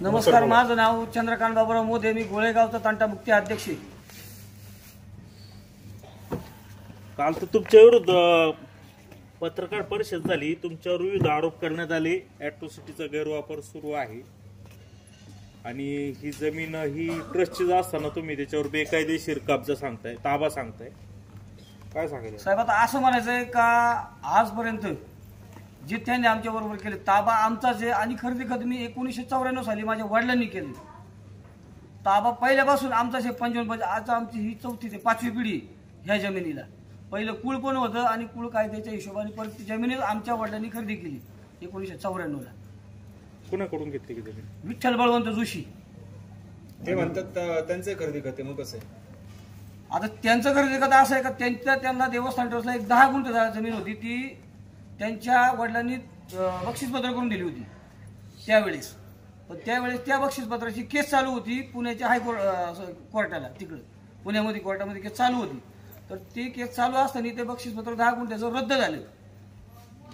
नमस्कार, माझं नाव चंद्रकांत बाबूराव मोदे, मी गोळेगावचा तंटा मुक्ती अध्यक्ष. काल तर तुमच्या विरुद्ध पत्रकार परिषद झाली, तुमच्यावर विविध आरोप करण्यात आले. ॲट्रॉसिटीचा गैरवापर सुरू आहे आणि ही जमीन ही ट्रस्टची असताना तुम्ही त्याच्यावर बेकायदेशीर कब्जा सांगताय, ताबा सांगताय, काय सांगायचं साहेब? आता असं म्हणायचंय का आजपर्यंत जे त्यांनी आमच्या बरोबर केले ताबा आमचाच आहे आणि खरेदी खत मी 1994 साली माझ्या वडिलांनी केली. ताबा पहिल्यापासून आमचाच आहे. 55 आज आमची ही 4थी ते 5वी पिढी ह्या जमिनीला. पहिलं कुळ पण होतं आणि कुळ कायद्याच्या हिशोबाने परत ती जमीन आमच्या वडिलांनी खरेदी केली 1994ला. कुणाकडून घेतली की जमीन? विठ्ठल बळवंत जोशी. ते म्हणतात त्यांचे खरेदी करते, मग कसं आहे? आता त्यांचं खरेदी खत असं आहे का त्यांना देवस्थान ट्रस्टला एक 10 गुंठ जमीन होती, ती त्यांच्या वडिलांनी बक्षीसपत्र करून दिली होती त्यावेळेस. पण त्यावेळेस त्या बक्षीसपत्राची केस चालू होती पुण्याच्या कोर्टाला, तिकडं पुण्यामध्ये कोर्टामध्ये केस चालू होती. तर ती केस चालू असताना ते बक्षीसपत्र 10 गुंठ्याचं रद्द झालं.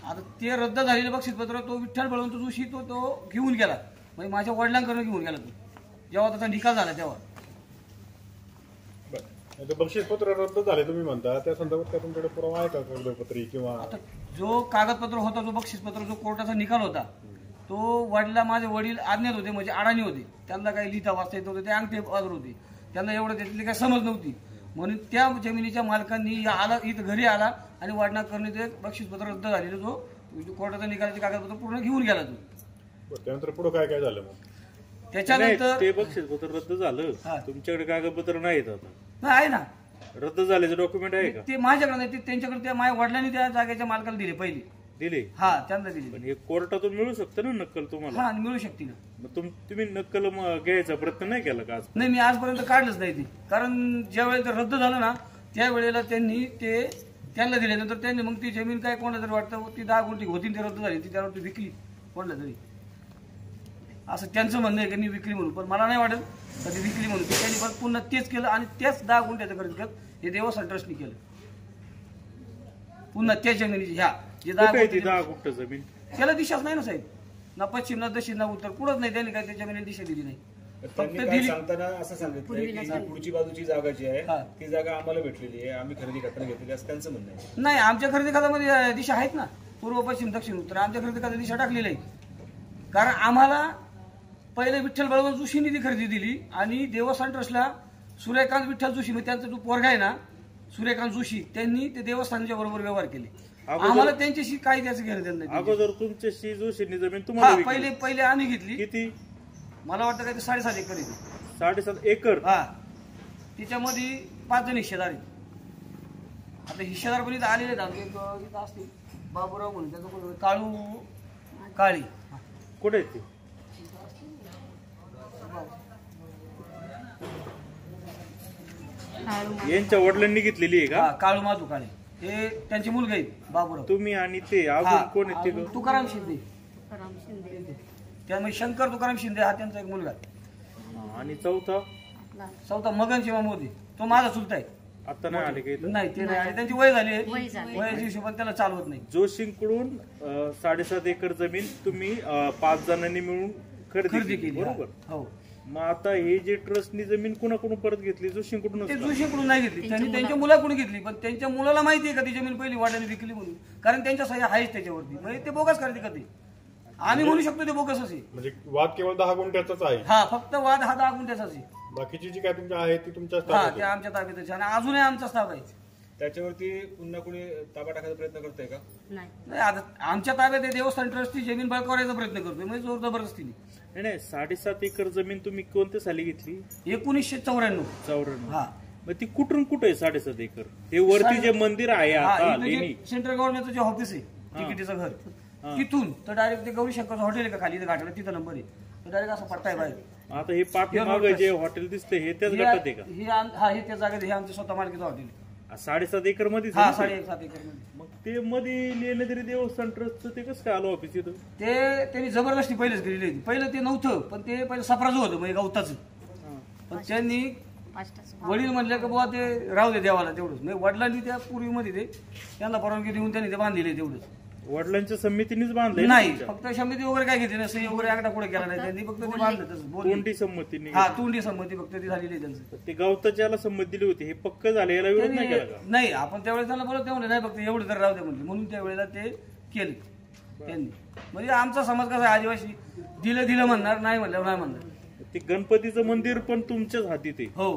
आता ते रद्द झालेलं बक्षीसपत्र तो विठ्ठल बळवंत जोशी तो घेऊन गेला, म्हणजे माझ्या वडिलांकडून घेऊन गेला तो, जेव्हा त्याचा निकाल झाला तेव्हा. बक्षीसपत्र रद्द झाले तुम्ही म्हणता, त्या संदर्भात काय तुमच्याकडे पुरावा आहे का? कागदपत्री किंवा आता जो कागदपत्र होता, जो बक्षीसपत्र, जो कोर्टाचा निकाल होता, तो माझे वडील आज्ञात होते, म्हणजे अडाणी होते. त्यांना काही लिहिता वाचता येत होते, ते अंगठे बाजूर होते, त्यांना एवढं त्यातली काही समज नव्हती. म्हणून त्या जमिनीच्या मालकांनी आला, इथं घरी आला आणि वडिलांकडून ते बक्षीसपत्र रद्द झालेलं जो कोर्टाचा निकालाचे कागदपत्र पूर्ण घेऊन गेला तो. त्यानंतर पुढे काय काय झालं? मग त्याच्यानंतर ते बक्षीसपत्र रद्द झालं, तुमच्याकडे कागदपत्र नाहीत आता? नाही, आहे ना, रद्द झाल्याचं डॉक्युमेंट आहे का? ते माझ्याकडे नाही, ते त्यांच्याकडे. त्या माझ्या वडिलांनी त्या जागेच्या मालकाला दिले पहिले. दिले? हा, त्यांना दिले. पण हे कोर्टातून मिळू शकतं ना नक्कल तुम्हाला? हा, मिळू शकते ना. मग तुम्ही नक्कल घ्यायचा प्रयत्न नाही केला का? नाही, मी आजपर्यंत काढलंच नाही ते. कारण ज्या वेळेला ते रद्द झालं ना, त्यावेळेला त्यांनी ते त्यांना दिल्यानंतर त्यांनी मग ती जमीन काय कोणाला तरी वाटतं ती 10 गुंठी होती, ती रद्द झाली, ती त्यावर ती विकली कोणाला तरी, असं त्यांचं म्हणणं आहे की मी विकली म्हणून. पण मला नाही वाटत का ती विकली म्हणून. त्यांनी पण पुन्हा तेच केलं आणि त्याच 10 गुंठ्याचं खरेदी खत हे देवस्थान ट्रस्टनी केलं पुन्हा त्या जमिनीची. ह्या जे 10 गुंठ जमीन, त्याला दिशाच नाही ना साहेब, ना पश्चिम ना दक्षिण ना उत्तर, कुठंच नाही. त्यांनी काय त्या जमिनीला दिशा दिली नाही. फक्त दिली सांगताना असं सांगितलं की पुढची बाजूची जागा जी आहे ती जागा आम्हाला भेटलेली आहे, आम्ही खरेदी करताना घेतलेली असं त्यांचं म्हणणं आहे. नाही, आमच्या खरेदी खात्यामध्ये दिशा आहेत ना, पूर्व पश्चिम दक्षिण उत्तर. आमच्या खरेदी खात्यात दिशा टाकलेली आहे. कारण आम्हाला पहिले विठ्ठल बळवंत जोशींनी ती खरेदी दिली आणि देवस्थान ट्रस्टला सूर्यकांत विठ्ठल जोशी, म्हणजे त्यांचा जो पोरगा आहे ना सूर्यकांत जोशी, त्यांनी ते देवस्थानाच्या बरोबर व्यवहार केले. आम्हाला त्यांच्याशी काही त्याचं घेणं देणं नाही. अगोदर तुमच्याशी जोशींनी जमीन तुम्हाला पहिले आम्ही घेतली. किती? मला वाटतं काय ते 7.5 एकर आहे. 7.5 एकर? हा, तिच्यामध्ये 5 जण हिस्सेदार आहेत. आता हिस्सेदार पण इथं आलेले आहेत. इथं असतील बाबूराव म्हणून, त्याचं काळू काळी. कुठे आहेत ते? यांच्या वडिलांनी घेतलेली आहे का? काळू माधू काळे, हे त्यांचे मुलगा आहेत बाबूराव. तुम्ही आणि ते अजून कोण आहेत ते? तुकाराम शिंदे. त्यामुळे शंकर तुकाराम शिंदे हा त्यांचा एक मुलगा. आणि चौथा मगनशिवा मोदी, तो माझा चुलता आहे. आता नाही आले काही? नाही, ते नाही आले. त्यांची वय झाली आहे, वयाच्या हिशोबाने त्याला चालवत नाही. जोशींकडून 7.5 एकर जमीन तुम्ही 5 जणांनी मिळून खरेदी केली, बरोबर? हो. मग आता हे जे ट्रस्टनी जमीन कुणाकडून परत घेतली? जोशींकडून. ते जोशींकडून नाही घेतली, त्यांनी त्यांच्या मुलाकडून घेतली. पण त्यांच्या मुलाला माहिती आहे का ती जमीन पहिली वाड्याने विकली म्हणून, कारण त्यांच्या सह्या आहेच त्याच्यावरती. म्हणजे ते बोगस करते का ते? आम्ही म्हणू शकतो ते बोगस असे. म्हणजे वाद केवळ 10 गुंठ्याचाच आहे? हा, फक्त वाद हा 10 गुंठ्याचाच आहे. बाकीची जी काय तुमच्या आहे ती तुमच्या ताब्यात आहे? त्या आमच्या ताब्यातच आणि अजूनही आमचा ताबा आहे. त्याच्यावरती पुन्हा कोणी ताबा टाकायचा प्रयत्न करतोय का? नाही, आता आमच्या ताब्यात आहे. देवस्थान ट्रस्टची जमीन बळकावण्याचा प्रयत्न करतोय, म्हणजे जोर जबरदस्तीने. नाही, 7.5 एकर जमीन तुम्ही कोणत्या साली घेतली? 1994. हा, मग ती कुठून कुठे आहे 7.5 एकर? ते वरती जे मंदिर आहे आता सेंट्रल गव्हर्नमेंटचं जे ऑफिस आहे, तिकिटीचं घर, तिथून तर डायरेक्ट ते गौरीशंकरचं हॉटेल आहे का खाली घाटाला, तिथं नंबर आहे. तर डायरेक्ट असा पट्टा आहे बाहेर. आता हे पाठीमागे जे हॉटेल दिसते हे त्याच गटात आहे का? हे त्या जागेत हे आमचं स्वतः मालकीचं हॉटेल आहे. 7.5 एकर मध्ये? 7.5 एकर मध्ये. मग ते मध्ये लिहिलं तरी देवस्थान ट्रस्टचं ते कसं काय आलं ऑफिस इथं? ते त्यांनी जबरदस्ती पहिलेच केलेली होती. पहिलं ते नव्हतं, पण ते पहिलं सप्राजू होतं म्हणजे गवताचं. पण त्यांनी वडील म्हणले की बाबा ते राहू दे देवाला तेवढंच. म्हणजे वडिलांनी त्या पूर्वीमध्ये ते त्यांना परवानगी देऊन त्यांनी ते बांधलेले तेवढंच. वडिलांच्या संमतीनेच बांधलंय नाही, फक्त समिती वगैरे काय घेतली नाही, सही वगैरे आकडा पुढे केला नाही त्यांनी, फक्त ते बांधलं तसं बोलले. तोंडी संमतीने हा, तोंडी संमती फक्त ती झालेली आहे त्यांचं. ते गावताच्याला संमती दिली होती, हे पक्क झालं, याला विरोध नाही केला का? नाही, आपण त्यावेळेस त्यांना बोलत ते म्हणले नाही, फक्त एवढं तर राहू दे म्हणले, म्हणून त्यावेळेला ते केले त्यांनी. म्हणजे आमचा समाज कसा आहे, आदिवासी दिलं म्हणणार, नाही म्हणल्यावर नाही म्हणणार. ते गणपतीचं मंदिर पण तुमच्याच हाती ते. हो,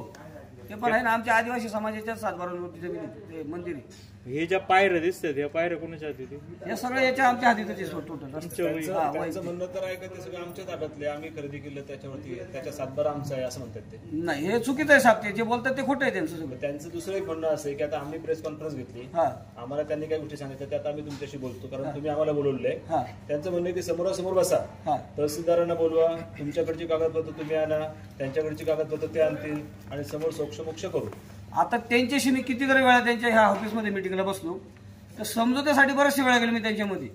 ते पण आहे ना, आमच्या आदिवासी समाजाच्या 7-12 जमीन आहे ते मंदिर आहे. हे ज्या पायऱ्या दिसतात या पायऱ्या कोणाच्या हाती ते? हे सगळं याच्या आमच्या हातीतच आहे टोटल. त्यांचं म्हणणं तर आहे का ते सगळं आमच्या ताब्यातले, आम्ही खरेदी केलं त्याच्यावरती, त्याच्या 7-12 आमचा आहे असं म्हणतात ते. नाही, हे चुकीचं आहे साहेब, ते जे बोलतात ते खोटं आहे त्यांचं सगळं. त्यांचं दुसरं एक म्हणणं असं आहे की आता आम्ही प्रेस कॉन्फरन्स घेतली, हा, आम्हाला त्यांनी काही गोष्टी सांगितल्या त्यात आम्ही तुमच्याशी बोलतो कारण तुम्ही आम्हाला बोलवलंय. हा, त्यांचं म्हणणं आहे की समोरासमोर बसा, हा, तहसीलदारांना बोलवा, तुमच्याकडची कागदपत्र तुम्ही आणा, त्यांच्याकडची कागदपत्र ते आणतील आणि समोर सोक्षमोक्ष करू. आता त्यांच्याशी मी कितीतरी वेळा त्यांच्या ह्या ऑफिसमध्ये मिटिंगला बसलो, तर समजूत्यासाठी बऱ्याचशा वेळा गेलो मी त्यांच्यामध्ये.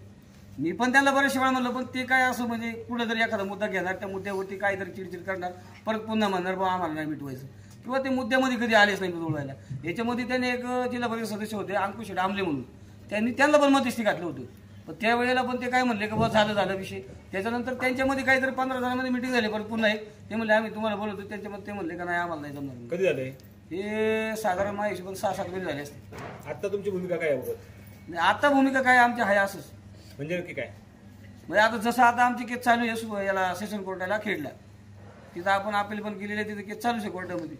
मी पण त्यांना बऱ्याचशा वेळा म्हणलं, पण ते काय असं म्हणजे कुठे जरी एखादा मुद्दा घेणार, त्या मुद्द्यावरती काहीतरी चिडचिड करणार, परत पुन्हा म्हणणार बा आम्हाला नाही मिटवायचं, किंवा ते मुद्द्यामध्ये कधी आलेच नाही बोलवायला. याच्यामध्ये त्यांनी एक जिल्हा परिषद सदस्य होते अंकुश डांबले म्हणून, त्यांनी त्यांना पण मध्यस्थी घातलं होतं. पण त्यावेळेला पण ते काय म्हणले की बस झालं विषय. त्याच्यानंतर त्यांच्यामध्ये काहीतरी 15 जणांमध्ये मिटिंग झाली, परत पुन्हा एक ते म्हणले आम्ही तुम्हाला बोलवतो, त्यांच्यामध्ये ते म्हणले का नाही आम्हाला नाही जमणार. कधी झालंय हे साधारण माझ्या पण 6-7 महिने झाले असते. आता तुमची भूमिका काय आहे? आता भूमिका काय आमची आहे असंच, म्हणजे नक्की काय? म्हणजे आता जसं आता आमची केस चालू आहे याला सेशन कोर्टाला खेडला, तिथं आपण अपील पण केलेली आहे, तिथे केस चालूच आहे कोर्टामध्ये.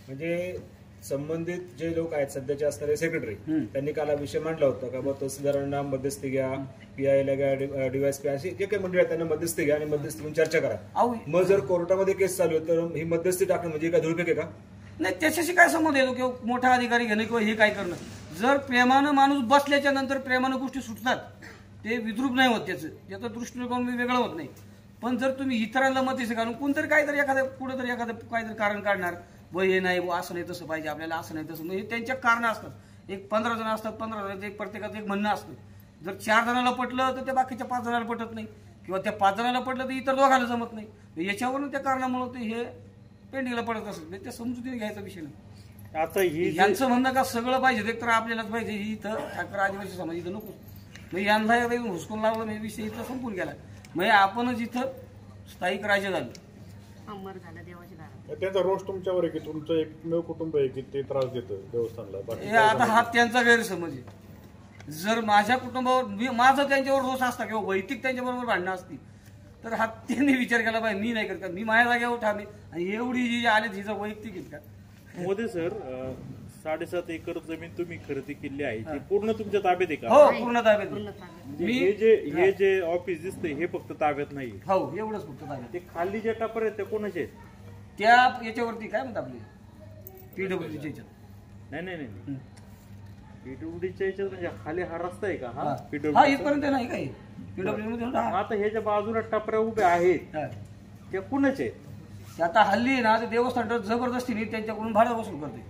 म्हणजे संबंधित जे लोक आहेत सध्याचे असणारे सेक्रेटरी, त्यांनी काल हा विषय मांडला होता का बा तहसीलदारांना मध्यस्थी घ्या, पीआयला घ्या, DYSP अशी जे काही मंडळी आहेत त्यांना मध्यस्थी घ्या आणि मध्यस्थी घेऊन चर्चा करा. मग जर कोर्टामध्ये केस चालू आहे तर ही मध्यस्थी टाकणं म्हणजे काय धुळफेक आहे का? नाही, त्याच्याशी काय संबंध येतो किंवा मोठा अधिकारी घेणं किंवा हे काय करणं. जर प्रेमानं माणूस बसल्याच्या नंतर प्रेमानं गोष्टी सुटतात, ते विद्रूप नाही होत, त्याचा दृष्टिकोन वेगळं होत नाही. पण जर तुम्ही इतरांना मध्यस्थी घालून कोणतरी काहीतरी एखाद्या पुढे तरी एखादं काहीतरी कारण काढणार, व हे नाही असं नाही तसं पाहिजे आपल्याला, असं नाही तसं, म्हणजे त्यांच्या कारणं असतात. एक 15 जण असतात, 15 जणांचं एक प्रत्येकाचं एक म्हणणं असतं. जर 4 जणांना पटलं तर त्या बाकीच्या 5 जणांना पटत नाही, किंवा त्या 5 जणांना पटलं तर इतर दोघांना जमत नाही. याच्यावरून त्या कारणामुळे ते हे पेंडिंगला पडत असत, ते समजुतीने घ्यायचा विषय नाही. आता यांचं म्हणणं का सगळं पाहिजे एक तर आपल्यालाच पाहिजे, ही इथं ठाकर आदिवासी समाज इथं नको, म्हणजे यांना हुसकून लावलं नाही, विषय इथं संपून गेला. म्हणजे आपणच इथं स्थायिक राज्य झालं. त्यांचा रोष तुमच्यावर आहे की तुमचं एकमेव कुटुंब आहे की ते त्रास देतं देवस्थानला. आता हा त्यांचा गैरसमज आहे. जर माझ्या कुटुंबावर माझं त्यांच्यावर रोष असता किंवा वैयक्तिक त्यांच्याबरोबर भांडणं असती तर हा त्यांनी विचार केला पाहिजे. मी नाही करत, मी माझ्या जागेवर ठाणे आणि एवढी जी आले हिचं वैयक्तिक आहेत का? मोदी सर, 7.5 एकर जमीन तुम्ही खरेदी केली आहे ती पूर्ण तुमच्या ताब्यात आहे का? हो, पूर्ण ताब्यात. हे जे ऑफिस दिसतंय हे फक्त ताब्यात नाही? हो, एवढंच फक्त ताब्यात. ते खाली जे टपर आहेत ते कोणाचे आहेत? त्या याच्यावरती काय म्हणतात आपले PWDच्या याच्यात. नाही PWDच्या याच्यात म्हणजे खाली हा रस्ता आहे का? हा हा इथपर्यंत नाही काही PWD मध्ये. आता हे ज्या बाजूला टपऱ्या उभ्या आहेत त्या कुणाचे आहेत? ते आता हल्ली ना ते देवस्थान जबरदस्तीने त्यांच्याकडून भाडं वसूल करते,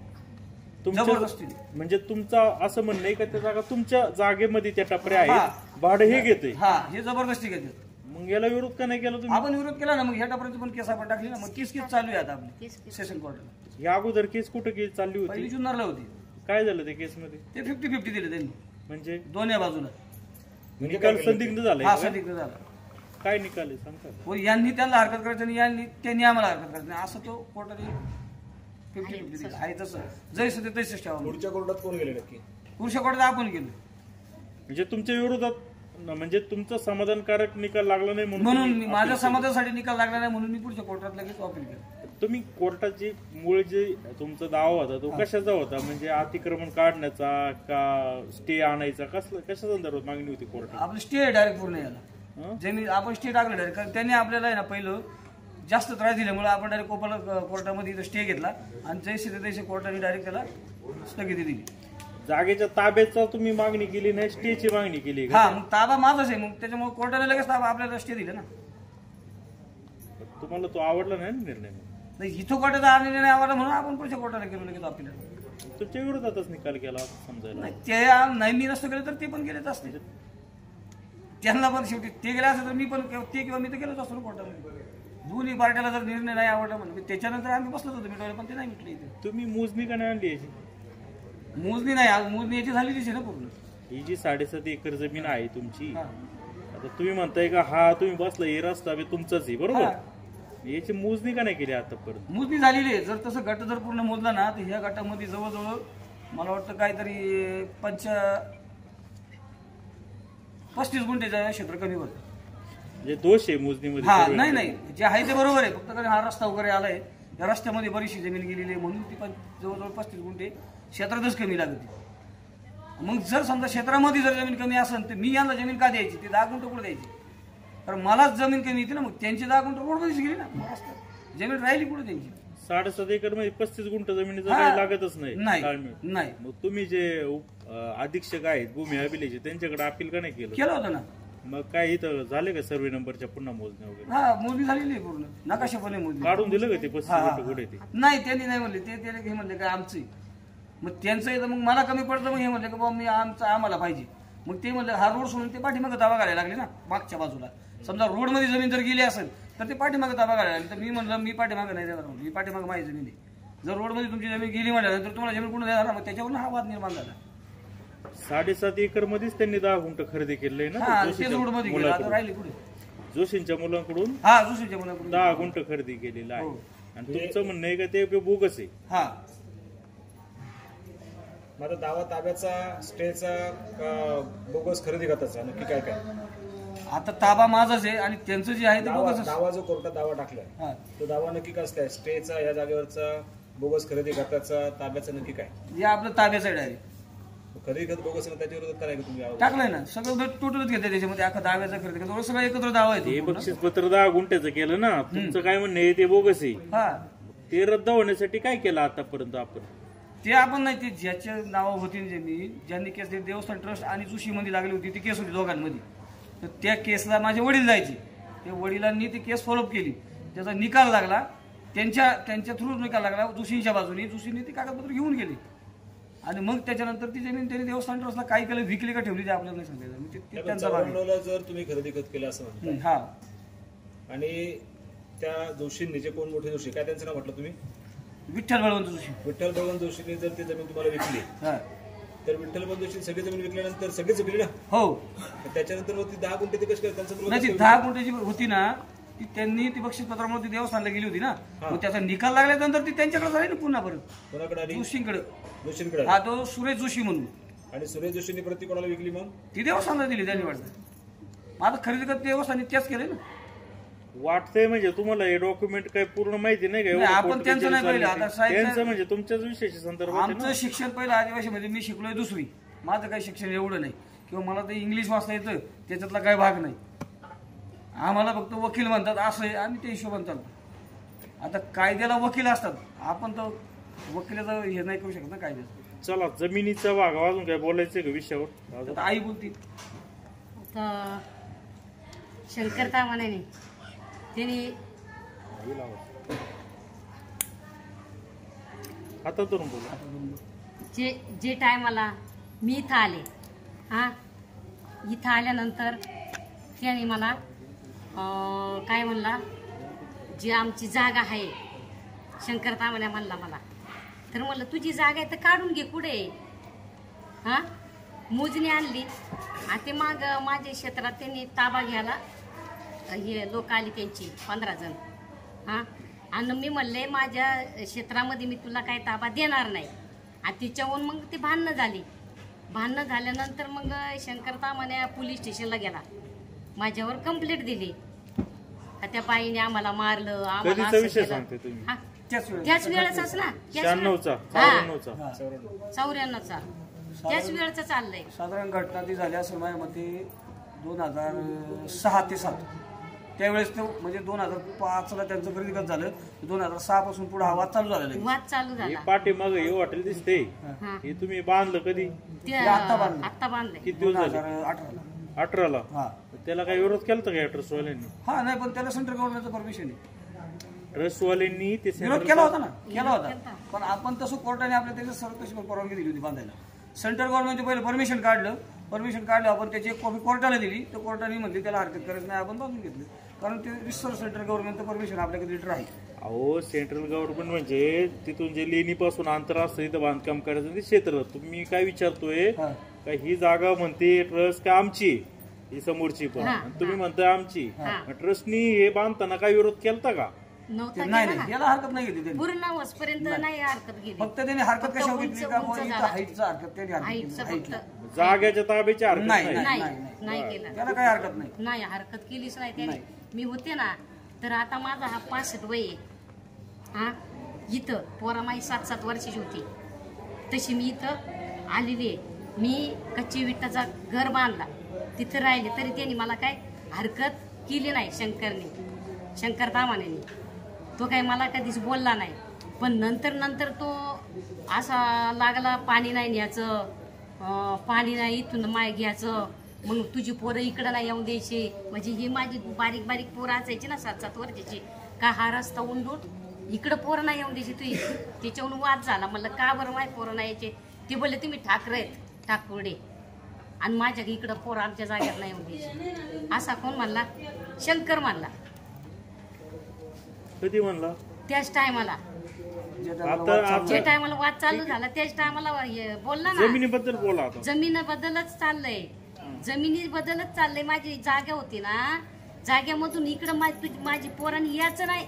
जबरदस्तीने. म्हणजे तुमचं असं म्हणणं आहे का त्या जागा तुमच्या जागेमध्ये त्या टपऱ्या आहेत, भाडं हे घेते? हा, हे जबरदस्ती घेते. मग याला विरोध का नाही केला तुम्ही? आपण विरोध केला ना, मग ह्या टपऱ्याची पण केस आपण टाकली ना, मग केस चालू आहे आता आपली सेशन कोर्टाला. या अगोदर केस कुठं केस चालली होती? पहिली जुन्नरला होती. काय झालं त्या केस मध्ये? ते 50-50 दिले त्यांनी, म्हणजे दोन्ही बाजूला. निकाल संदिग्ध झाला? हा, संदिग्ध झाला. काय निकाल आहे सांगता? हो, यांनी त्यांना हरकत करायचं आणि त्यांनी आम्हाला हरकत करायचं नाही, असं तो कोर्टाने 50-50 दिला आहे. तसं जैसे ते तसेच ठेवा. पुढच्या कोर्टात कोण गेले नक्की? पुढच्या कोर्टात आपण गेलो. म्हणजे तुमच्या विरोधात, म्हणजे तुमचा समाधानकारक निकाल लागला नाही म्हणून माझ्या समाधानासाठी निकाल लागला नाही म्हणून मी पुढच्या कोर्टात लगेच अपील केलं. तुम्ही कोर्टाची मूळ जे तुमचा दावा होता तो कशाचा होता? म्हणजे अतिक्रमण काढण्याचा का स्टे आणायचा, कशा संदर्भात मागणी होती कोर्टात? आपलं स्टे डायरेक्ट पूर्ण याला जमीन आपण स्टे टाकलं डायरेक्ट, कारण त्यांनी आपल्याला आहे ना पहिलं जास्त त्रास दिल्यामुळे आपण डायरेक्ट कोर्टामध्ये स्टे घेतला आणि जैसे तैसे कोर्टाने डायरेक्ट त्याला स्थगिती दिली. जागेच्या ताब्याचा तुम्ही मागणी केली नाही, स्टेची मागणी केली? हा, मग ताबा माझाच आहे, मग त्याच्यामुळे कोर्टाने लगेच ताबा आपल्याला स्टे दिला ना. तुम्हाला तो आवडला नाही निर्णय? नाही, इथं कोर्टाचा निर्णय नाही आवडला म्हणून आपण पुढच्या कोर्टाला गेलो लगेच अपील. तुमच्या विरोधातच निकाल केला समजायला? नाही, ते नाही मी नसतं गेलं तर ते पण गेलेच असते. त्यांना पण शेवटी ते गेले असं तर मी पण ते किंवा मी तर गेलोच असतो ना कोर्टामध्ये. दोन्ही पार्ट्याला जर निर्णय नाही आवडला म्हणून त्याच्यानंतर आम्ही बसलोच होतो मिटवायला, पण ते नाही मिटले. इथे तुम्ही मोजणी का नाही आणली याची? मोजणी नाही, मोजणी याची झालेलीच आहे ना पूर्ण. ही जी 7.5 एकर जमीन आहे तुमची, हा. आता तुम्ही म्हणताय का हा तुम्ही बसला हे रस्ता बी तुमचाच आहे बरोबर, याची मोजणी का नाही केली आतापर्यंत? मोजणी झालेली आहे. जर तसं गट जर पूर्ण मोजला ना तर ह्या गटामध्ये जवळजवळ मला वाटतं काहीतरी 35 गुंठेचं क्षेत्र कमी होतं. म्हणजे दोष आहे मोजणीमध्ये? हा नाही जे आहे ते बरोबर आहे, फक्त कारण हा रस्ता वगैरे आलाय, या रस्त्यामध्ये बरीचशी जमीन गेलेली आहे म्हणून ती जवळजवळ 35 गुंठे क्षेत्रातच कमी लागते. मग जर समजा क्षेत्रामध्ये जर जमीन कमी असेल तर मी यांना जमीन का द्यायची? ते 10 गुंठे कुठे द्यायची? कारण मलाच जमीन कमी येते ना, मग त्यांची 10 गुंठे रोडमध्येच गेली ना, जमीन राहिली कुठे त्यांची? 7.5 एकर मध्ये 35 गुंठ जमिनीचं काही लागतच नाही. नाही. मग तुम्ही जे अधीक्षक आहेत भूमी अभिलेखचे त्यांच्याकडे अपील का नाही केलं होतं ना. मग काय इथं झाले का सर्वे नंबरच्या पुन्हा मोजणी वगैरे? हा, मोजणी झालेली आहे पूर्ण नकाशापणे मोजणी. काढून दिलं का ते 35 गुंठ कुठे ते? नाही, त्यांनी नाही म्हणले. ते हे म्हणले काय आमचं, मग त्यांचं येतं मग मला कमी पडतं, मग हे म्हणले की बाबा मी आम्हाला पाहिजे. मग ते म्हणले हा रोड सोडून ते पाठीमागे दावा घालायला लागले ना मागच्या बाजूला. समजा रोडमध्ये जमीन जर गेली असेल तर ते पाठीमागे दावा घालायला लागले. तर मी म्हणलं मी पाठीमागे नाही देणार, मी पाठीमागे माझी जमीन आहे. जर रोडमध्ये तुमची जमीन गेली म्हटल्यानंतर तुम्हाला जमीन कुठून देणार? मग त्याच्यावरून हा वाद निर्माण झाला. 7.5 एकर मध्येच त्यांनी 10 गुंठ खरेदी केले ना रोडमध्ये गेलं, आता राहिली पुढे जोशींच्या मुलांकडून. हा, जोशीच्या मुलाकडून 10 गुंठ खरेदी केलेला आहे. आणि तुमचं म्हणणं आहे का ते बोगस आहे? हा. माझा दावा ताब्याचा स्टेचा बोगस खरेदी करताचा नक्की काय काय? आता ताबा माझाच आहे आणि त्यांचं जे आहे ते बोगस. दावा जो कोर्टात दावा टाकलाय तो दावा नक्की कसं स्टेचा या जागेवरचा बोगस खरेदी करताचा ताब्याचा नक्की काय? जे आपलं ताब्याचं आहे डायरेक्ट खरेदी करत बोगस त्याच्यावर काय तुम्ही टाकलंय ना, सगळं टोटलच घेतलं त्याच्यामध्ये. अख्खा दाव्याचा खरेदी करतो सगळं एकत्र दावा हे आहे. बक्षीस पत्र 10 गुंठ्याचं केलं ना, तुमचं काय म्हणणं आहे ते बोगस आहे? हा, ते रद्द होण्यासाठी काय केलं आतापर्यंत आपण? ते आपण नाही, ते ज्याच्या नावा होती जमीन, ज्यांनी केस दिली, देवस्थान ट्रस्ट आणि जोशी मध्ये लागली होती ती केस होती दोघांमध्ये. तर त्या केसला माझे वडील जायचे, त्या वडिलांनी ती केस फॉलोअप केली, त्याचा निकाल लागला, त्यांच्या थ्रू निकाल लागला जोशींच्या बाजूने. जोशींनी ती कागदपत्र घेऊन गेली आणि मग त्याच्यानंतर ती जमीन त्यांनी देवस्थान ट्रस्टला काय केलं, विकली का ठेवली ते आपल्याला नाही सांगायचं. त्यांचा भाग आहे. जर तुम्ही खरेदी खत केलं असं म्हणता हा, आणि त्या जोशींनी जे कोण मोठे जोशी काय त्यांचं नाव म्हटलं तुम्ही? विठ्ठल बळवंत जोशी. विठ्ठल बळवंत जोशीने जर ती जमीन तुम्हाला विकली तर विठ्ठल बळवंत जोशी सगळी जमीन विकल्यानंतर सगळीच विकली ना? हो. त्याच्यानंतर मग ती 10 गुंठे ती कशी त्यांचं नाही, ती 10 गुंठ्याची होती ना, ती त्यांनी ती बक्षीस पत्रामुळे ती देवस्थानला गेली होती ना, मग त्याचा निकाल लागल्यानंतर ती त्यांच्याकडे झाली ना पुन्हा परत. कोणाकडे आली? जोशींकडे. हा, तो सुरेश जोशी म्हणून. आणि सुरेश जोशींनी प्रति कोणाला विकली? मग ती देवस्थानला दिली त्यांनी वाटतं. मग आता खरेदी करत देवस्थानने त्याच केले ना. वाटतंय म्हणजे तुम्हाला हे डॉक्युमेंट काही पूर्ण माहिती नाही का? आपण त्यांचं नाही पहिलं. आता त्यांचं म्हणजे तुमच्याच विषयाच्या संदर्भात. आमचं शिक्षण पहिलं आदिवासीमध्ये, मी शिकलोय 2री. माझं काही शिक्षण एवढं नाही, किंवा मला ते इंग्लिश वाचता येतं त्याच्यातला काही भाग नाही. आम्हाला फक्त वकील म्हणतात असं आहे, आम्ही त्या हिशोबाने चालतो. आता कायद्याला वकील असतात, आपण तर वकिलाचं हे नाही करू शकत ना कायद्याचं. चला, जमिनीचा भाग अजून काय बोलायचं का विषयावर? आता आई बोलती. आता शंकरता म्हणे त्यांनी हातातून बोला. जे टायमाला मी इथं आले, इथं आल्यानंतर त्याने मला काय म्हणला, जी आमची जागा आहे शंकरता म्हणे म्हणला मला, तर म्हणलं तुझी जागा आहे तर काढून घे कुठे. मोजणी आणली आणि ते माग माझ्या क्षेत्रात त्यांनी ताबा घ्यायला हे लोक आली त्यांची 15 जण. आणि मी म्हणले माझ्या क्षेत्रामध्ये मी तुला काय ताबा देणार नाही. आणि तिच्याहून मग ती भांडणं झाल्यानंतर मग शंकरता म्हणे पोलीस स्टेशनला गेला, माझ्यावर कंप्लेंट दिली का त्या बाईने आम्हाला मारलं, आम्हाला असं केलं. त्याच वेळेचाच ना, 94चा. 94चा त्याच वेळेचं चाललंय. साधारण घटना ती झाली असेल माझ्या मते 2006 ते 7. त्यावेळेस तो म्हणजे 2005ला त्यांचं खरेदी खत झालं, 2006 पासून पुढे हा वाद चालू झाला. पाठीमाग हे हॉटेल दिसते, हे तुम्ही बांधलं कधी? आता बांधलंय. किती दिवस झाले? 18ला. हा, त्याला काही विरोध केला का ट्रस्टवाल्यांनी? हा, नाही, पण त्याला सेंट्रल गव्हर्नमेंटचं परमिशन आहे. ट्रस्टवाल्यांनी ते विरोध केला होता ना, पण आपण तसं कोर्टाने आपल्या त्याच्या सर्व परवानगी दिली होती बांधायला. सेंट्रल गव्हर्नमेंटचे पहिले परमिशन काढलं आपण त्याची एक कॉपी कोर्टाला दिली, तर कोर्टाने म्हणली त्याला हरकत करायचं नाही, आपण बांधून घेतलं. कारण ते रिसर्च सेंट्रल गव्हर्नमेंटचं परमिशन आपल्याकडे लिटर आहे. अहो सेंट्रल गव्हर्नमेंट म्हणजे तिथून जे लेणीपासून अंतर असतं तिथं बांधकाम करायचं ते क्षेत्र. तुम्ही काय विचारतोय का ही जागा म्हणते ट्रस्ट का आमची, ही समोरची पण, आणि तुम्ही म्हणताय आमची. ट्रस्टनी हे बांधताना काय विरोध केलता का? नव्हता नाही केला ना. याला हरकत नाही घेतली त्यांनी. पूर्ण वसपर्यंत नाही हरकत गेली. फक्त त्यांनी हरकत फक्त कशावर उंच- घेतली का उंच इथं झाला. हाईटचं हरकत त्यांनी हरकत हाईटचं केली. फक्त हाईटला. जागेच्या ताब्याची हरकत नाही, नाही. नाही. नाही केलं. त्याला काही हरकत नाही. नाही हरकत केलीच नाही त्याने. मी होते ना तर आता माझा हा 65 वय आहे. हा इथं पोरा माझी 7-7 वर्षाची होती तशी मी इथं आलेली आहे. मी कच्ची विट्टाचा घर बांधला तिथं राहिले तरी त्यांनी मला काय हरकत केली नाही. शंकर तामाने तो काही मला कधीच बोलला नाही. पण नंतर तो असा लागला पाणी नाही न्यायचं, पाणी नाही इथून माय घ्यायचं, मग तुझी पोरं इकडं नाही येऊन द्यायची. म्हणजे ही माझी बारीक बारीक पोरं असायची ना 7-7 वर्षाची, का हा रस्ता उंडून इकडं पोरं नाही येऊन द्यायची तुझी. त्याच्यावरून वाद झाला. म्हणलं का बरं माय पोरं नाही यायचे? ते बोलले तुम्ही ठाकरे आहेत ठाकूरडे आणि माझ्या इकडं पोरं आमच्या जाग्यात नाही येऊन द्यायची. असा कोण म्हणला? शंकर म्हणला. कधी म्हणला? त्याच टायमाला जे टायमाला वाद चालू झाला त्याच टायमाला बोलला ना. जमिनीबद्दल बोला आता. जमिनीबद्दलच चाललंय. जमिनीबद्दलच चाललंय. माझी जागा होती ना, जाग्यामधून इकडं माझी पोरांनी यायचं नाही.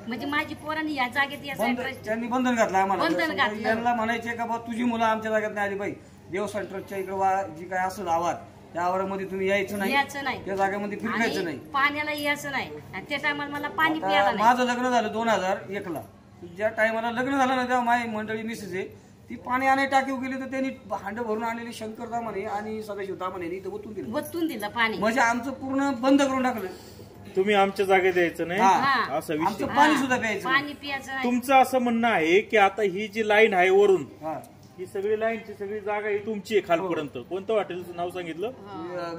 म्हणजे माझी पोरांनी या जागेत यायचं. त्यांनी बंधन घातलं आम्हाला. बंधन घातलं. त्यांना म्हणायचे का बा तुझी मुलं आमच्या जागेत नाही आली बाई, देवस्थान ट्रस्टच्या इकडे जी काय असेल आवाज त्या आवारामध्ये तुम्ही यायचं नाही, त्या जागेमध्ये फिरकायचं नाही, पाण्याला यायचं नाही. आणि त्या टायमाला मला पाणी प्यायला नाही. माझं लग्न झालं 2001ला. ज्या टायमाला लग्न झालं ना तेव्हा माझी मंडळी मिसेस आहे ती पाणी आणाय टाकीव गेली तर त्यांनी हांड भरून आणलेली शंकर तामाने आणि सदाशिव तामाने इथं वतून दिलं पाणी. म्हणजे आमचं पूर्ण बंद करून टाकलं. तुम्ही आमच्या जागेत यायचं नाही असं विषय. आमचं पाणी सुद्धा प्यायचं. पाणी प्यायचं नाही. तुमचं असं म्हणणं आहे की आता ही जी लाईन आहे वरून, ही सगळी लाईनची सगळी जागा ही तुमची आहे खालपर्यंत. कोणतं हॉटेलचं नाव सांगितलं?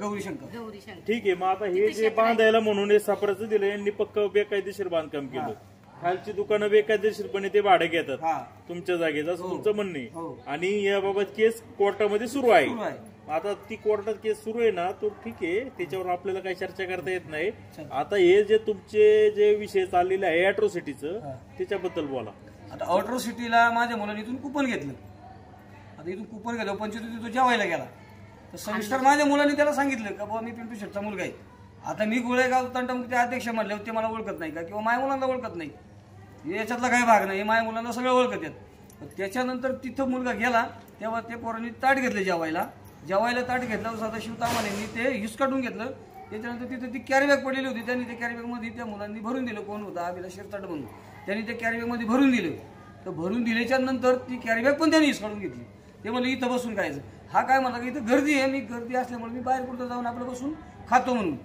गौरी शंकर. ठीक आहे. मग आता हे जे बांधायला म्हणून हे सापडायचं दिलं, यांनी पक्क बेकायदेशीर बांधकाम केलं. खालची दुकानं बेकायदेशीरपणे ते भाडे घेतात तुमच्या जागेत, असं तुमचं म्हणणं आहे. आणि याबाबत केस कोर्टामध्ये सुरू आहे. आता ती कोर्टात केस सुरू आहे ना, तो ठीक आहे, त्याच्यावर आपल्याला काही चर्चा करता येत नाही. आता हे जे तुमचे जे विषय चाललेले आहे अॅट्रॉसिटीचं, त्याच्याबद्दल बोला. आता अॅट्रॉसिटीला माझ्या मुलांनी इथून कुपन घेतलं. आता इथून कुपन गेलो 25 तो जेवायला गेला तर सविस्तर माझ्या मुलांनी त्याला सांगितलं का बाबा मी पिंटू शेटचा मुलगा आहे. आता मी गोळेगाव तंटामुक्ती अध्यक्ष म्हणले ते मला ओळखत नाही का किंवा माझ्या मुलांना ओळखत नाही, याच्यातला काही भाग नाही. माझ्या मुलांना सगळं ओळखत आहेत. त्याच्यानंतर तिथं मुलगा गेला तेव्हा ते पोरांनी ताट घेतले जेवायला ताट घेतलं. सदाशिव तामाने ते हिसकाटून घेतलं. त्याच्यानंतर तिथे ती कॅरीबॅग पडलेली होती. त्यांनी ते कॅरीबॅगमध्ये त्या मुलांनी भरून दिलं. कोण होता? अभिलाष शिरताट म्हणून. त्यांनी ते कॅरीबॅगमध्ये भरून दिलं. तर भरून दिल्याच्या नंतर ती कॅरीबॅग पण त्यांनी हिसकाडून घेतली. ते म्हणलं इथं बसून खायचं. हा काय म्हणला की इथं गर्दी आहे, मी गर्दी असल्यामुळे मी बाहेर कुठं जाऊन आपलं बसून खातो म्हणून.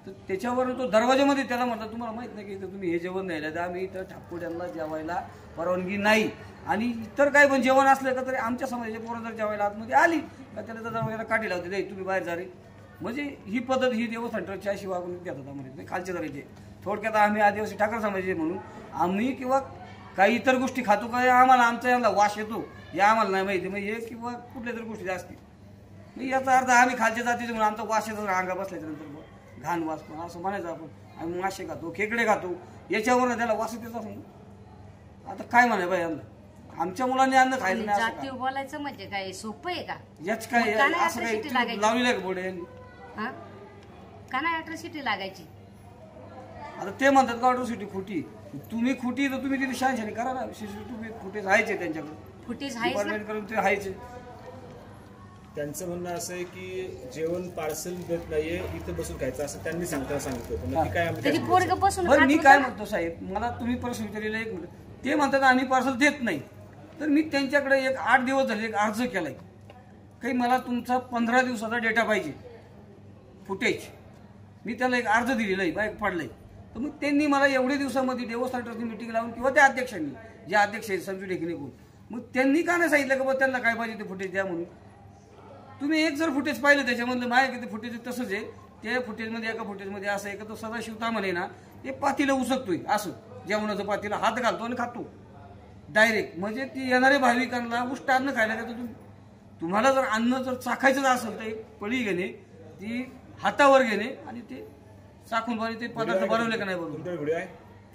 तर त्याच्यावर तो दरवाजामध्ये त्याला म्हटलं तुम्हाला माहित नाही की इथं तुम्ही हे जेवण द्यायला तर आम्ही इथं ठाकूड्यांना जेवायला परवानगी नाही. आणि इतर काही पण जेवण असलं का तरी आमच्या समाजाचे पोरं जर जेवायला आतमध्ये आली का त्याला तर दरवाजाला काठी लावते नाही तुम्ही बाहेर जा रे. म्हणजे ही पद्धत ही देवस्थान ट्रस्टची अशी वागणूक घेतात आम्हाला खालच्या दराचे. थोडक्यात आम्ही आदिवासी ठाकर समाजाचे म्हणून आम्ही किंवा काही इतर गोष्टी खातो काय आम्हाला आमचा याला वास येतो हे आम्हाला नाही माहिती. म्हणजे हे किंवा कुठल्या तरी गोष्टी असतील याचा अर्थ आम्ही खालच्या जातीचे म्हणून आमचा वास येतो अंगा बसल्याच्या नंतर घाण वास पण असं म्हणायचं आपण. आम्ही मासे खातो खेकडे खातो याच्यावर त्याला वास येतो असं. आता काय म्हणाय बाई यांना आमच्या मुलांनी अन्न खायचं नाही जाती बोलायचं म्हणजे काय सोपं आहे का? याच काय असं काही लावलेलं आहे का बोर्ड यांनी? का नाही अॅट्रॉसिटी लागायची? आता ते म्हणतात का अॅट्रॉसिटी खोटी. तुम्ही खोटी तर तुम्ही तिथे शानशानी करा ना. तुम्ही फुटेज आहेचे त्यांच्याकडे फुटेज डिपार्टमेंट करून ते आहेचे. त्यांचं म्हणणं असं आहे की जेवण पार्सल देत नाहीये इथे बसून खायचं असं त्यांनी सांगितलं होतं. काय बरं मी काय म्हणतो साहेब मला तुम्ही प्रश्न विचारलेला एक मिनिट. ते म्हणतात आम्ही पार्सल देत नाही तर मी त्यांच्याकडे एक 8 दिवस झाले एक अर्ज केलाय काही मला तुमचा 15 दिवसाचा डेटा पाहिजे फुटेज. मी त्याला एक अर्ज दिलेला आहे बाईक पाडलाय. तर मग त्यांनी मला एवढ्या दिवसामध्ये देवस्थान ट्रस्टची मिटिंग लावून किंवा त्या अध्यक्षांनी जे अध्यक्ष आहेत संजू ढेकणेकून मग त्यांनी का नाही सांगितलं का बाबा त्यांना काय पाहिजे ते फुटेज द्या म्हणून. तुम्ही एक जर फुटेज पाहिलं त्याच्यामधलं माझ्या ते फुटेज तसंच आहे. त्या फुटेजमध्ये एका फुटेजमध्ये असं आहे का तो सदाशिव तामाने ना ते पातीला उसकतोय असं जेवणाचं पातीला हात घालतो आणि खातो डायरेक्ट. म्हणजे ती येणाऱ्या भाविकांना उष्ट अन्न खायला का तुम्हाला जर अन्न जर चाखायचं असेल तर एक पळी घेणे ती हातावर घेणे आणि ते चाकून पाणी ते पदार्थ बनवले का नाही बनवले तुमच्याकडे व्हिडिओ आहे?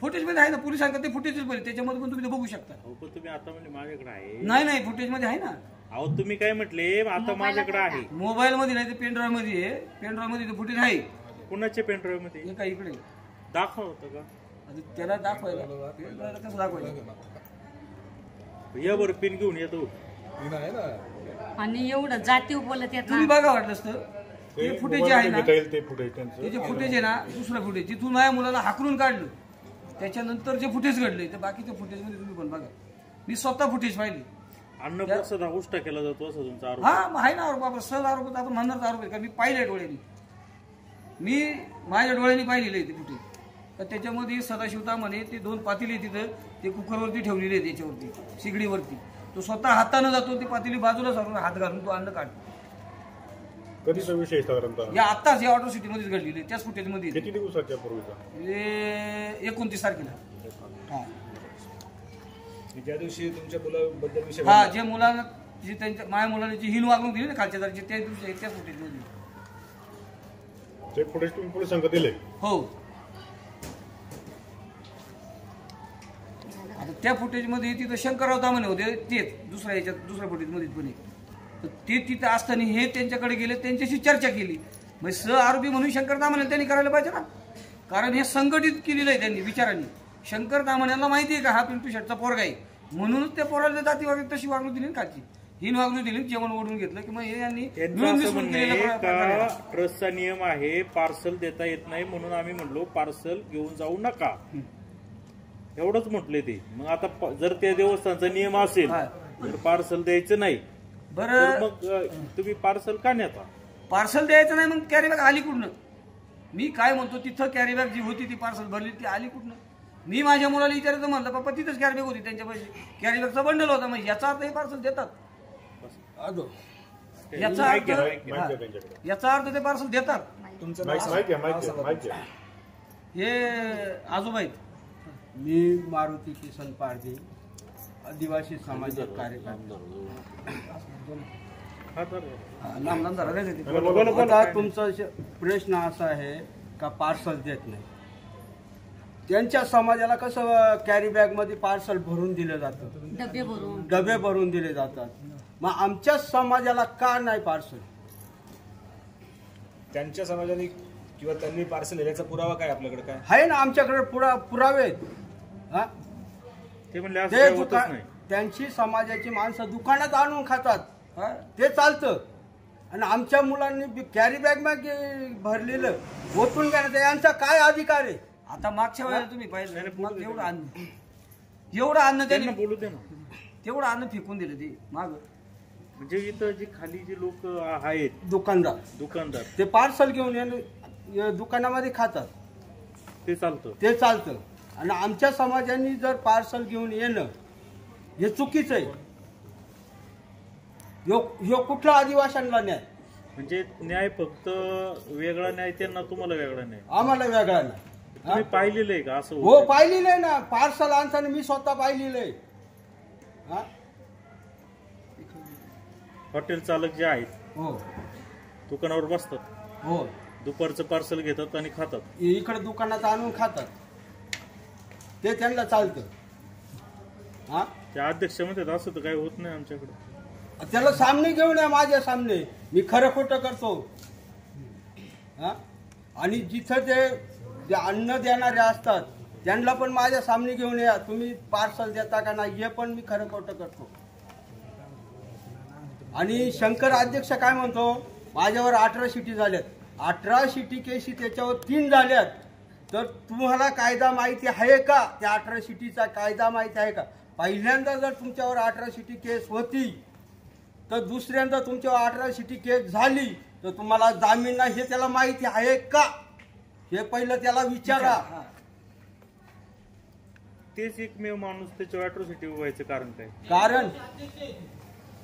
फुटेज मध्ये आहे ना, पोलिसांकडे ते फुटेजच बरे, त्याच्यामध्ये पण तुम्ही ते बघू शकता. अहो, पण तुम्ही आता म्हणजे माझ्याकडे आहे. नाही फुटेज मध्ये आहे ना. अहो तुम्ही काय म्हटले आता माझ्याकडे आहे. मोबाईल मध्ये नाही, ते पेनड्राईव्ह मध्ये आहे. पेनड्राईव्ह मध्ये ते फुटेज आहे. कुणाच्या पेनड्राईव्ह मध्ये हे काय इकडे दाखव होतं का? आता त्याला दाखवायला पेनड्राईव्हला कसं दाखवायचं? या बरं पिन घेऊन येतो. आणि एवढं जातीव बोलत येत तुम्ही ना. बघा वाटलंच तर ते फुटेज जे आहे ना, घेता येईल ते फुटेज त्यांचं. ते जे फुटेज आहे ना, दुसरं फुटेज जिथून माझ्या मुलाला हाकलून काढलं त्याच्यानंतर जे फुटेज घडले ते बाकीच्या फुटेज मध्ये तुम्ही पण बघा. मी स्वतः फुटेज पाहिली. अन्नप्रसाद उष्टा केला जातो असं तुमचा आरोप. हा मग आहे ना आरोप, बाबा सहज आरोप, आपण म्हणणार आरोप आहे का? मी पाहिले डोळ्यांनी, मी माझ्या डोळ्यांनी पाहिलेलं आहे ते फुटेज. तर त्याच्यामध्ये सदाशिवता म्हणे ते 2 पातेली तिथं ते कुकरवरती ठेवलेले आहे, त्याच्यावरती शिगडीवरती. तो स्वतः हातानं जातो, ती पातेली बाजूला सारून हात घालून तो अन्न काढतो. कधीचा विषय साधारणतः या आत्ताच या ऑटो सिटी मध्येच घडलेली, त्याच फुटेज मध्ये. किती दिवसाच्या पूर्वीचा? 29 तारखेला. हा ज्या दिवशी तुमच्या मुलाबद्दल विषय हा, जे मुलांना जी त्यांच्या माझ्या मुलाने जी हिन वागणूक दिली ना खालच्या दर्जाची, त्या दिवशी त्या फुटेज मध्ये. ते फुटेज तुम्ही पोलिसांना दिले? हो. आता त्या फुटेज मध्ये तिथं शंकरराव म्हणे होते, तेच दुसऱ्या फुटेज मध्ये पण एक. तर ते तिथं असताना हे त्यांच्याकडे गेले, त्यांच्याशी चर्चा केली. म्हणजे सह आरोपी म्हणून शंकर दामणे त्यांनी करायला पाहिजे ना, कारण हे संघटित केलेलं आहे त्यांनी विचारांनी. शंकर दामण्याला माहिती आहे का हा पिंटू शेटचा पोरगा आहे, म्हणूनच त्या पोराला जाती वागणूक तशी वागणूक दिली ना, खालची हिन वागणूक दिली, जेवण ओढून घेतलं की मग हे यांनी मिळून मिसळून केलेलं प्रकार आहे. ट्रस्टचा नियम आहे पार्सल देता येत नाही, म्हणून आम्ही म्हणलो पार्सल घेऊन जाऊ नका, एवढंच म्हटले ते. मग आता जर त्या देवस्थानचा नियम असेल तर पार्सल द्यायचं नाही, बरं मग तुम्ही पार्सल का नेता? पार्सल द्यायचं नाही, मग कॅरी बॅग आली कुठनं? मी काय म्हणतो, तिथं कॅरी बॅग जी होती ती पार्सल भरली ती आली कुठनं? मी माझ्या मुलाला विचारायचं म्हणलं, पप्पा तिथंच कॅरी बॅग होती, त्यांच्या पैसे कॅरी बॅगचा बंडल होता. मग याचा अर्थ हे पार्सल देतात, याचा अर्थ ते पार्सल देतात. तुमचं हे आजोबा आहेत. मी मारुती किसन पारधी, आदिवासी सामाजिक कार्यकर्ता. आता तुमचा प्रश्न असा आहे का पार्सल देत नाही. त्यांच्या समाजाला कसं कॅरी बॅग मध्ये पार्सल भरून दिलं जातं, डबे भरून दिले जातात. मग आमच्या समाजाला का नाही पार्सल? त्यांच्या समाजाने किंवा त्यांनी पार्सल दिल्याचा पुरावा काय आपल्याकडे? काय आहे ना आमच्याकडे पुरावे. ते म्हणले त्यांची समाजाची माणसं दुकानात आणून खातात, ते चालतं. आणि आमच्या मुलांनी कॅरी बॅग मध्ये भरलेलं ओतून घेण्याचा यांचा काय अधिकार आहे? आता मागच्या वेळेला तुम्ही पाहिलं एवढं अन्न त्यांनी बोलू दे ना, तेवढं अन्न फेकून दिलं ते माग. म्हणजे इथं जी खाली जे लोक आहेत दुकानदार ते पार्सल घेऊन दुकानामध्ये खातात, ते चालतं. आणि आमच्या समाजाने जर पार्सल घेऊन येणं हे चुकीचं आहे. ह्यो कुठला आदिवाशांना न्याय? म्हणजे न्याय फक्त वेगळा न्याय त्यांना, तुम्हाला वेगळा न्याय, आम्हाला वेगळा नाही. तुम्ही पाहिलेलं आहे का असं? हो पाहिलेलं आहे ना, पार्सल आणताना मी स्वतः पाहिलेलं आहे. हॉटेल चालक जे आहेत हो दुकानावर बसतात, हो दुपारचं पार्सल घेतात आणि खातात, इकडे दुकानात आणून खातात, ते त्यांना चालतं. त्या अध्यक्ष म्हणतात असं तर काही होत नाही आमच्याकडे. त्याला सामने घेऊन या, माझ्या सामने, मी खरं खोटं करतो. आणि जिथं ते अन्न देणारे असतात त्यांना पण माझ्या सामने घेऊन या, तुम्ही पार्सल देता का नाही हे पण मी खरं खोटं करतो. आणि शंकर अध्यक्ष काय म्हणतो, माझ्यावर 18 शिटी झाल्यात, 18 शिटी केसी त्याच्यावर 3 झाल्यात, तर तुम्हाला कायदा माहिती आहे का? त्या 18 शिटीचा कायदा माहिती आहे का? पहिल्यांदा जर तुमच्यावर 18 शिटी केस होती तर दुसऱ्यांदा तुमच्यावर 18 शिटी केस झाली तर तुम्हाला जामीन नाही हे त्याला माहिती आहे का? हे पहिलं त्याला विचारा. तेच एकमेव माणूस त्याच्या अॅट्रॉसिटी व्हायचं कारण काय? कारण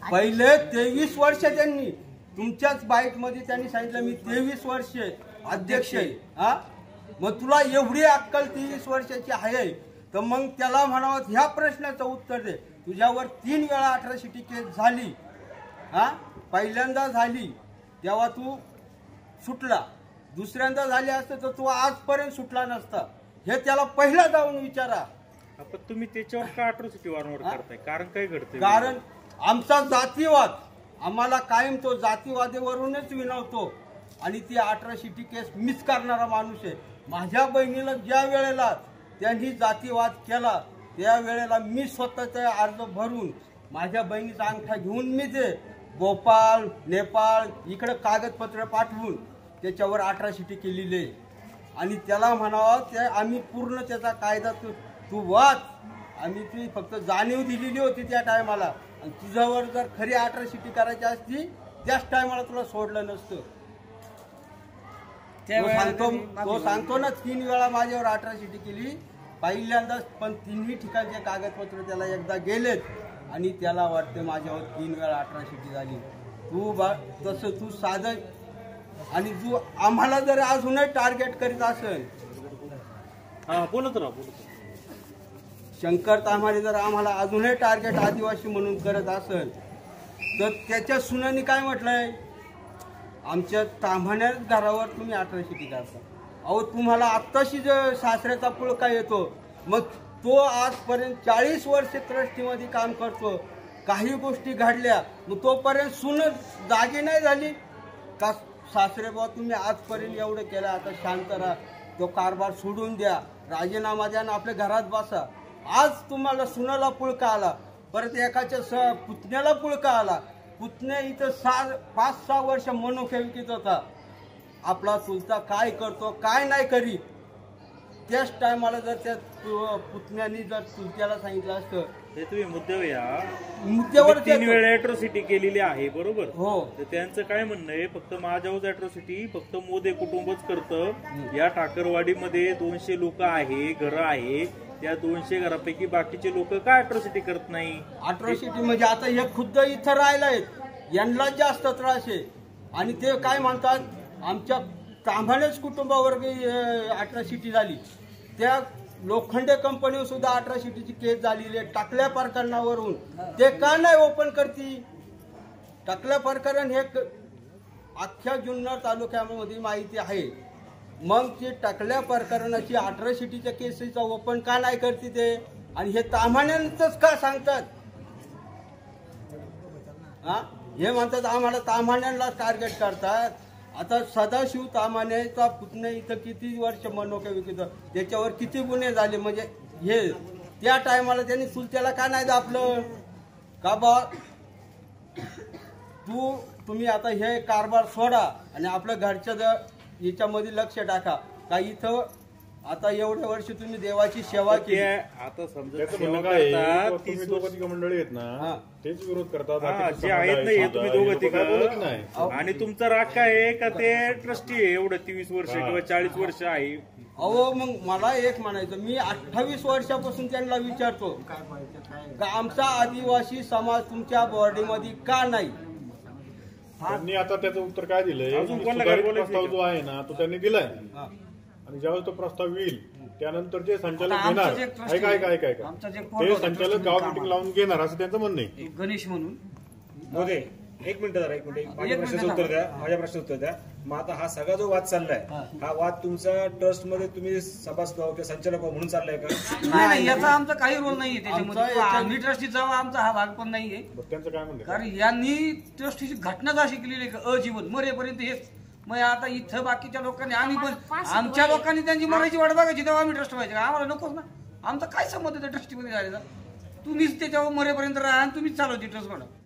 पहिले 23 वर्ष त्यांनी तुमच्याच बाईट मध्ये त्यांनी सांगितलं मी 23 वर्ष अध्यक्ष आहे. मग तुला एवढी अक्कल 23 वर्षाची आहे तर मग त्याला म्हणावं ह्या प्रश्नाचं उत्तर दे. तुझ्यावर 3 वेळा 18 शिटी केस झाली, पहिल्यांदा झाली तेव्हा तू सुटला, दुसऱ्यांदा झाले असते तर तो आजपर्यंत सुटला नसता. हे त्याला पहिला जाऊन विचारा. आपण तुम्ही त्याच्यावर का अट्रॉसिटी वारंवार करताय? कारण काय घडतंय? कारण आमचा जातीवाद, आम्हाला कायम तो जातीवादावरूनच विनवतो आणि ती अट्रॉसिटी केस मिस करणारा माणूस आहे. माझ्या बहिणीला ज्या वेळेला त्यांनी जातीवाद केला त्या वेळेला मी स्वतःचा अर्ज भरून माझ्या बहिणीचा अंगठा घेऊन मी ते भोपाळ, नेपाळ इकडे कागदपत्र पाठवून त्याच्यावर अट्रॉसिटी केलेली आहे. आणि त्याला म्हणावं ते आम्ही पूर्ण त्याचा कायदा तू वाच. आम्ही ती फक्त जाणीव दिलेली होती त्या टायमाला. आणि तुझ्यावर जर खरी अट्रॉसिटी करायची असती त्याच टायमाला तुला सोडलं नसतं. तो सांगतो ना 3 वेळा माझ्यावर अट्रॉसिटी केली पहिल्यांदाच, पण 3ही ठिकाणचे कागदपत्र त्याला एकदा गेलेत आणि त्याला वाटतं माझ्यावर 3 वेळा अट्रॉसिटी झाली. तसं तू साधं आणि तू आम्हाला जर अजूनही टार्गेट करीत असेल, बोलत राहा. शंकर ताम्हाणे जर आम्हाला अजूनही टार्गेट आदिवासी म्हणून करत असेल तर त्याच्या सुनांनी काय म्हटलंय, आमच्या ताम्हाण्या घरावर तुम्ही अट्रॉसिटी करता. अहो तुम्हाला आत्ताशी जो सासऱ्याचा पुळका येतो, मग तो आजपर्यंत 40 वर्ष ट्रस्टीमध्ये काम करतो. काही गोष्टी घडल्या मग तोपर्यंत सून जागी नाही झाली का, सासरे बाबा तुम्ही आजपर्यंत एवढं केलं, आता शांत राहा, तो कारभार सोडून द्या, राजीनामा द्या आणि आपल्या घरात बसा. आज तुम्हाला सुनाला पुळका आला, परत एकाच्या पुतण्याला पुळका आला. पुतण्या इथं 5-6 वर्ष मनोखे विकत होता. आपला चुलता काय करतो काय नाही करी, त्याच टायमाला जर त्या पुतण्यानी जर चुलत्याला सांगितलं असतं. हे तुम्ही मुद्द्यावर 3 वेळा अट्रॉसिटी केलेली आहे बरोबर. हो. तर त्यांचं काय म्हणणं आहे, फक्त माझ्यावर अट्रॉसिटी फक्त मोदे कुटुंबच करतं. या ठाकरवाडीमध्ये 200 लोक आहे, घरं आहे, त्या 200 घरापैकी बाकीचे लोक काय अट्रॉसिटी करत नाही? अट्रॉसिटी म्हणजे आता हे खुद्द इथं राहिलाय, यांना जास्त त्रास आहे. आणि ते काय म्हणतात, आमच्या तांभाणेच कुटुंबावर अट्रॉसिटी झाली. त्या लोखंडे कंपनीवर सुद्धा अट्रॉसिटीची केस झालेली आहे टाकल्या प्रकरणावरून. ते का नाही ओपन करती? टाकल्या प्रकरण हे अख्ख्या जुन्नर तालुक्यामध्ये माहिती आहे. मग ते टाकल्या प्रकरणाची अट्रॉसिटीच्या केसेसचा ओपन का नाही करते ते? आणि हे ताम्हाण्यांचंच का सांगतात? हे म्हणतात आम्हाला ताम्हाण्यांना टार्गेट करतात. आता सदाशिव ताम्हाणेचा पुतण्या इथं किती वर्ष मनोके विकत, त्याच्यावर किती गुन्हे झाले. म्हणजे हे त्या टायमाला त्यांनी चुलत्याला का नाही दाबलं का बा तुम्ही आता हे कारभार सोडा आणि आपल्या घरच्या याच्यामध्ये लक्ष टाका. का इथं आता एवढ्या वर्ष तुम्ही देवाची सेवा केली. आता समजा तुम्ही दोघं तिघं मंडळी आहेत ना, तेच विरोध करतात जे आहेत ना, हे तुम्ही दोघं तिघं. आणि तुमचा राग काय आहे का ते ट्रस्टी आहे एवढं 23 वर्ष किंवा 40 वर्ष आहे? अहो मग मला एक म्हणायचं, मी 28 वर्षापासून त्यांना विचारतो का आमचा आदिवासी समाज तुमच्या बॉडीमध्ये का नाही? त्यांनी आता त्याचं उत्तर काय दिलंय, प्रस्ताव जो आहे ना तो त्यांनी दिलाय. आणि ज्यावेळेस तो प्रस्ताव येईल त्यानंतर जे संचालक घेणार, ते संचालक गाव मिटिंग लावून घेणार असं त्यांचं म्हणणं आहे. गणेश म्हणून मोदे एक मिनिट माझ्या प्रश्नाचं उत्तर द्या. मग आता हा सगळा जो वाद चाललाय, हा वाद तुमचा ट्रस्ट मध्ये तुम्ही सभासद किंवा संचालक म्हणून चाललाय का? नाही, याचा आमचा काही रोल नाहीये त्याच्यामध्ये. आम्ही ट्रस्टीचा आमचा हा भाग पण नाहीये. त्यांचं काय म्हणणं, कारण यांनी ट्रस्टीची घटनाच अशी केलेली आहे अजीवन मरेपर्यंत हेच. मग आता इथं बाकीच्या लोकांनी आम्ही पण आमच्या लोकांनी त्यांची मरायची वाट बघायची तेव्हा आम्ही ट्रस्ट व्हायचे. आम्हाला नकोच ना. आमचा काय संबंध त्या ट्रस्टीमध्ये झालेला? तुम्हीच त्याच्यावर मरेपर्यंत राहा आणि तुम्हीच चालवते ट्रस्ट म्हणा.